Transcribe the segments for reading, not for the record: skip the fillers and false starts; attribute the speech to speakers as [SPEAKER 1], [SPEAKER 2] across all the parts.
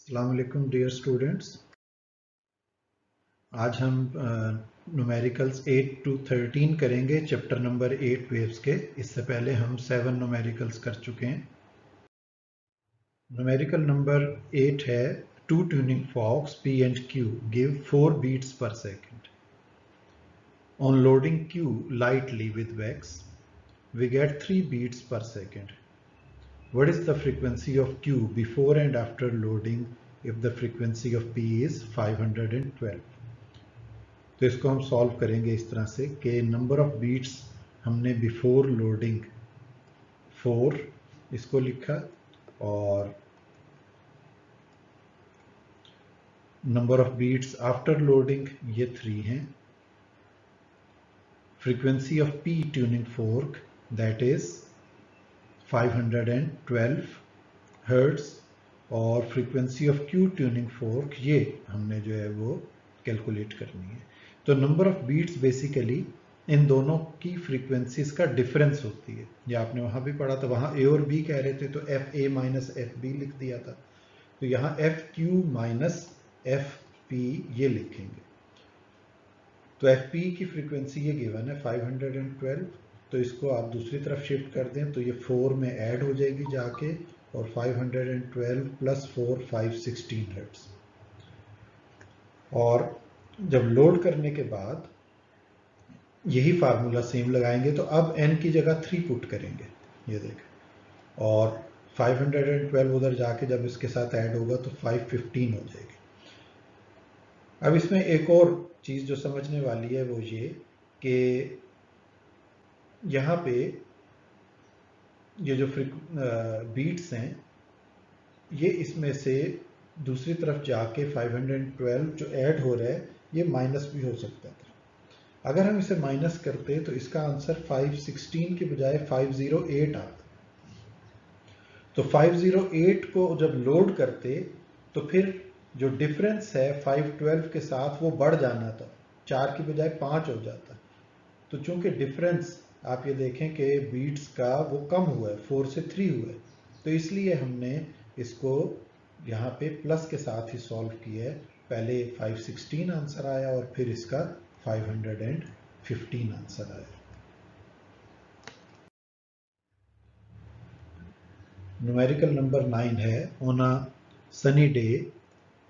[SPEAKER 1] अस्सलाम वालेकुम dear students. आज हम न्यूमेरिकल्स 8 to 13 करेंगे चैप्टर नंबर 8 वेव्स के। इससे पहले हम 7 न्यूमेरिकल्स कर चुके हैं। न्यूमेरिकल नंबर 8 है two tuning forks P and Q give 4 beats per second. On loading Q lightly with wax, we get 3 beats per second. What is the frequency of Q before and after loading if the frequency of P is 512? तो इसको हम solve करेंगे इस तरह से कि number of beats हमने before loading 4 इसको लिखा और number of beats after loading ये 3 हैं। Frequency of P tuning fork that is 512 hertz और frequency of Q tuning fork ये हमने जो है वो कैलकुलेट करनी है। तो नंबर ऑफ बीट्स बेसिकली इन दोनों की फ्रीक्वेंसीज का डिफरेंस होती है। ये आपने वहां भी पढ़ा था, वहां ए और बी कह रहे थे तो F A minus F B लिख दिया था। तो यहाँ F Q minus F P ये लिखेंगे। तो एफ पी की फ्रीक्वेंसी ये गिवन है 512, तो इसको आप दूसरी तरफ शिफ्ट कर दें तो ये 4 में ऐड हो जाएगी जाके और 512 प्लस 4 516 हर्ट्ज। और जब लोड करने के बाद यही फार्मूला सेम लगाएंगे तो अब n की जगह 3 पुट करेंगे, ये देखें, और 512 उधर जाके जब इसके साथ ऐड होगा तो 515 हो जाएगी। अब इसमें एक और चीज जो समझने वाली है वो ये कि यहाँ पे ये जो बीट्स हैं ये इसमें से दूसरी तरफ जाके 512 जो ऐड हो रहा है ये माइनस भी हो सकता था। अगर हम इसे माइनस करते तो इसका आंसर 516 के बजाय 508 आता। तो 508 को जब लोड करते तो फिर जो डिफरेंस है 512 के साथ वो बढ़ जाना था, 4 की बजाय 5 हो जाता। तो चूंकि डिफरेंस आप ये देखें कि बीट्स का वो कम हुआ है, 4 से 3 हुआ है, तो इसलिए हमने इसको यहाँ पे प्लस के साथ ही सॉल्व किया है। पहले 516 आंसर आया और फिर इसका 515 आंसर आया। न्यूमेरिकल नंबर 9 है on a sunny day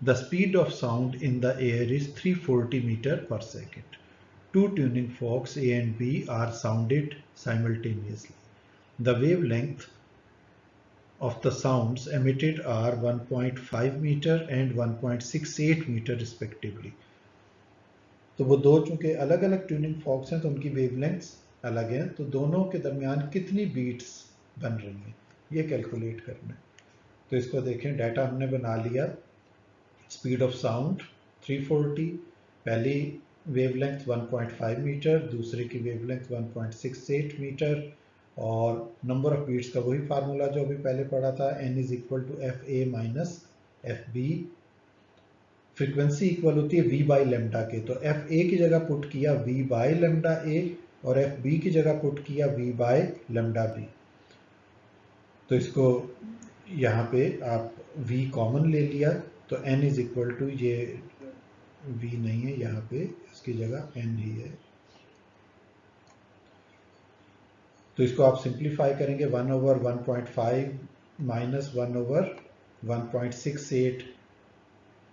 [SPEAKER 1] the speed of sound in the air is 340 metre per second. Two tuning forks A and B are sounded simultaneously. The wavelength of the sounds emitted are 1.5 meter and 1.68 meter respectively. तो वो दो चूंकि अलग अलग tuning fox हैं तो उनकी wavelengths अलग हैं, तो दोनों के दरमियान कितनी बीट्स बन रही हैं ये कैलकुलेट करना है। तो इसको देखें, डाटा हमने बना लिया। स्पीड ऑफ साउंड 340, पहली वेवलेंथ 1.5 मीटर, दूसरे की वेवलेंथ 1.68 मीटर और नंबर ऑफ बीट्स का वही फार्मूला जो अभी पहले पढ़ा था, n is equal to F A minus F B. Frequency equal होती है v बाई लेमडा के, तो एफ ए की जगह पुट किया v बाई लेमडा ए और एफ बी की जगह पुट किया v बाई लेमडा बी। तो इसको यहाँ पे आप v कॉमन ले लिया तो n इज इक्वल टू, ये v नहीं है यहाँ पे, इसकी जगह n ही है। तो इसको आप सिंप्लीफाई करेंगे 1 ओवर 1.5 माइनस 1 ओवर 1.68,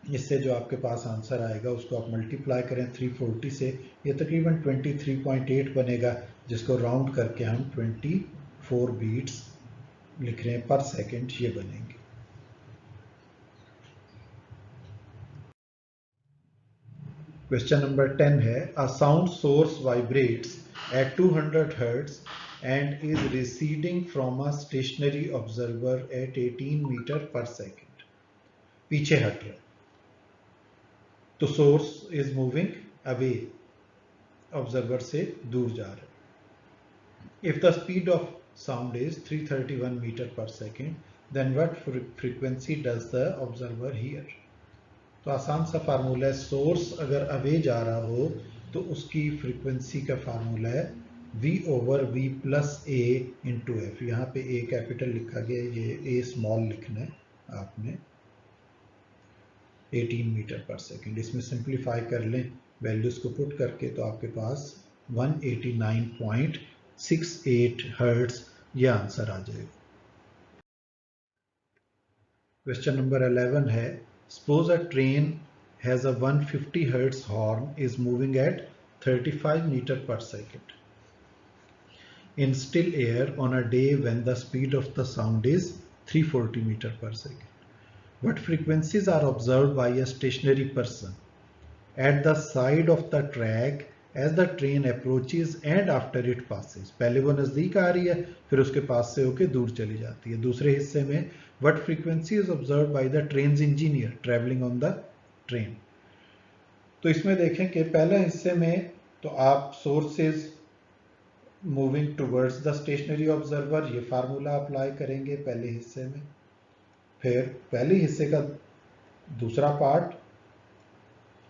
[SPEAKER 1] इससे जो आपके पास आंसर आएगा उसको आप मल्टीप्लाई करें 340 से, ये तकरीबन 23.8 बनेगा, जिसको राउंड करके हम 24 बीट्स लिख रहे हैं पर सेकेंड, ये बनेंगे। क्वेश्चन नंबर 10 है a sound source vibrates at 200 Hz and is receding from a stationary observer at 18 meter per second. पीछे हट रहा है, तो source is moving away, observer से दूर जा रहा है। If the speed of sound is 331 metre per second, then what frequency does the observer hear? तो आसान सा फार्मूला है, सोर्स अगर अवे जा रहा हो तो उसकी फ्रीक्वेंसी का फार्मूला है v over v plus A into F. यहाँ पे ए कैपिटल लिखा गया, ये ए स्मॉल लिखना है आपने। 18 मीटर पर सेकेंड। इसमें सिंप्लीफाई कर लें वैल्यूज को पुट करके तो आपके पास 189.68 हर्ट्ज ये आंसर आ जाएगा। क्वेश्चन नंबर 11 है, suppose a train has a 150 hertz horn is moving at 35 metre per second in still air on a day when the speed of the sound is 340 meter per second. What frequencies are observed by a stationary person at the side of the track as the train approaches and after it passes? पहले वो नजदीक आ रही है, फिर उसके पास से होके दूर चली जाती है। दूसरे हिस्से में what frequency is observed by the train's engineer traveling on the train? तो इसमें देखें कि पहले हिस्से में तो आप sources moving towards the stationary observer ये फार्मूला अप्लाई करेंगे पहले हिस्से में। फिर पहले हिस्से का दूसरा पार्ट,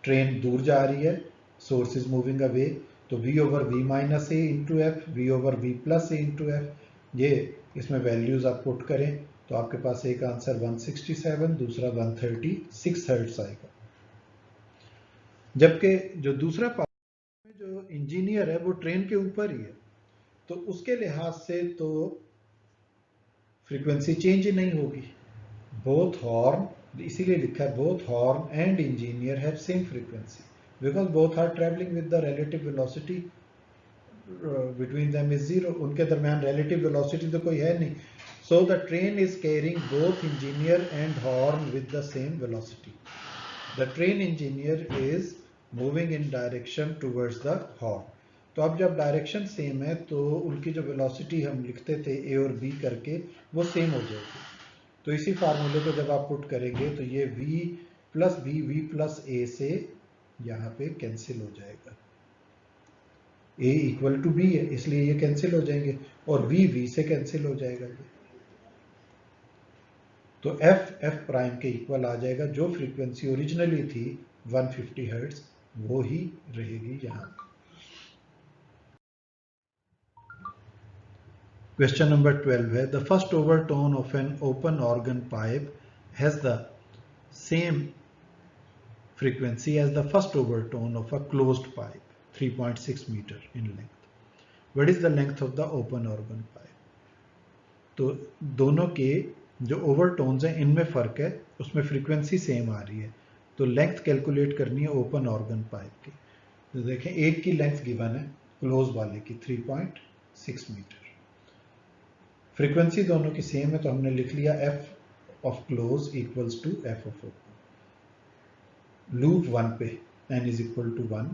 [SPEAKER 1] ट्रेन दूर जा रही है, सोर्स इज मूविंग अवे, तो v over v minus A into F, V over v plus A into F, ये इसमें वैल्यूज आप पुट करें तो आपके पास एक आंसर 167, दूसरा 136 हर्ट्ज आएगा। जबकि जो दूसरा पार्ट में जो इंजीनियर है वो ट्रेन के ऊपर ही है, तो उसके लिहाज से तो फ्रीक्वेंसी चेंज नहीं होगी। बोथ हॉर्न, इसीलिए लिखा है both horn and engineer have same frequency because both are travelling with the relative velocity between them is zero. उनके दरमियान रिलेटिव वेलोसिटी तो कोई है नहीं। So the train is carrying both engineer and horn with the same velocity. The train engineer is moving in direction towards the horn. तो अब जब direction same है तो उनकी जो वेलोसिटी हम लिखते थे ए और बी करके वो सेम हो जाएगी। तो इसी फार्मूले को जब आप पुट करेंगे तो ये v plus B V plus A से यहाँ पे कैंसिल हो जाएगा। a इक्वल टू बी है इसलिए ये कैंसिल हो जाएंगे और v से कैंसिल हो जाएगा ये। तो f प्राइम के इक्वल आ जाएगा। जो फ्रीक्वेंसी ओरिजिनली थी 150 हर्ट्ज वो ही रहेगी यहाँ। Question number 12 है, the first overtone of an open organ pipe has the same frequency as the first overtone of a closed pipe, 3.6 meter in length. What is the length of the open organ pipe? तो दोनों के जो overtones हैं इनमें फर्क है, उसमें frequency same आ रही है, तो लेंथ कैलकुलेट करनी है ओपन ऑर्गन पाइप की। तो देखें एक की लेंथ गिवन है क्लोज वाले की 3.6 मीटर, फ्रीक्वेंसी दोनों की सेम है तो हमने लिख लिया f of close equals to f of open. Loop 1 पे n is equal to 1।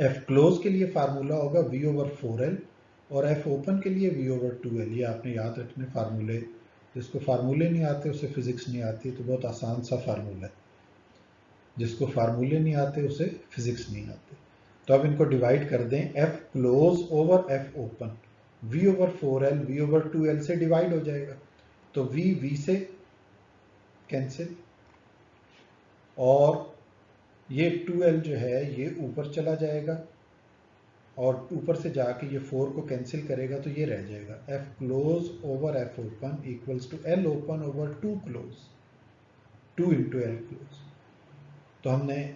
[SPEAKER 1] f close के लिए फार्मूला होगा v ओवर 4l और f ओपन के लिए v ओवर 2l। ये आपने याद रखने फार्मूले, जिसको फार्मूले नहीं आते उसे फिजिक्स नहीं आती, तो बहुत आसान सा फार्मूला है। जिसको फार्मूले नहीं आते उसे फिजिक्स नहीं आते। तो अब इनको डिवाइड कर दें, f close over f open, v over 4l v over 2l से डिवाइड हो जाएगा, तो v से कैंसिल और ये 2l जो है ये ऊपर चला जाएगा और ऊपर से जाके ये 4 को कैंसिल करेगा तो ये रह जाएगा f close over f open equals to l open over 2 close, 2 into l close. तो हमने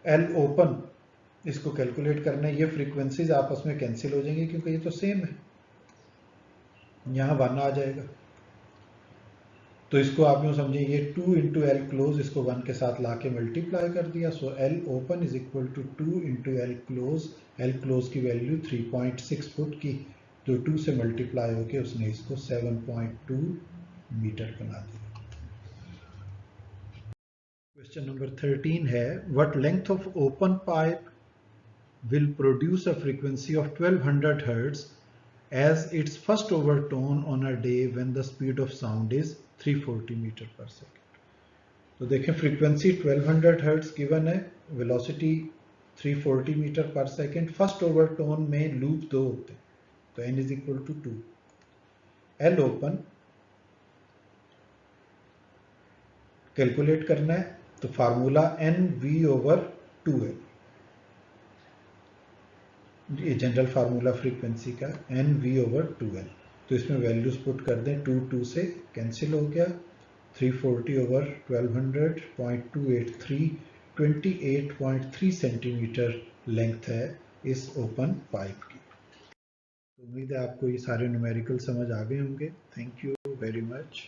[SPEAKER 1] l ओपन इसको कैलकुलेट करना है, ये फ्रीक्वेंसीज आपस में कैंसिल हो जाएंगी क्योंकि ये तो सेम है, यहाँ 1 आ जाएगा। तो इसको आप यूँ समझें ये 2 इंटू एल क्लोज, इसको 1 के साथ ला के मल्टीप्लाई कर दिया, so L open is equal to 2 into L close. L close की वैल्यू 3.6 फुट की, जो 2 से मल्टीप्लाई होके उसने इसको 7.2 मीटर बना दिया। क्वेश्चन नंबर 13 है, what length of open pipe will produce a frequency of 1200 Hz as its first overtone on a day when the speed of sound is 340 meter per second. तो देखें frequency 1200 Hz given है, velocity 340 metre per second, first overtone में loop 2 होते हैं तो n is equal to 2। L open calculate करना है तो फार्मूला NV ओवर 2L, ये जनरल फार्मूला फ्रीक्वेंसी का NV ओवर 2L। तो इसमें वैल्यूज पुट कर दें, 2 2 से कैंसिल हो गया 340 over 1200 0.283 28.3 सेंटीमीटर लेंथ है इस ओपन पाइप की। तो उम्मीद है आपको ये सारे न्यूमेरिकल समझ आ गए होंगे। Thank you very much.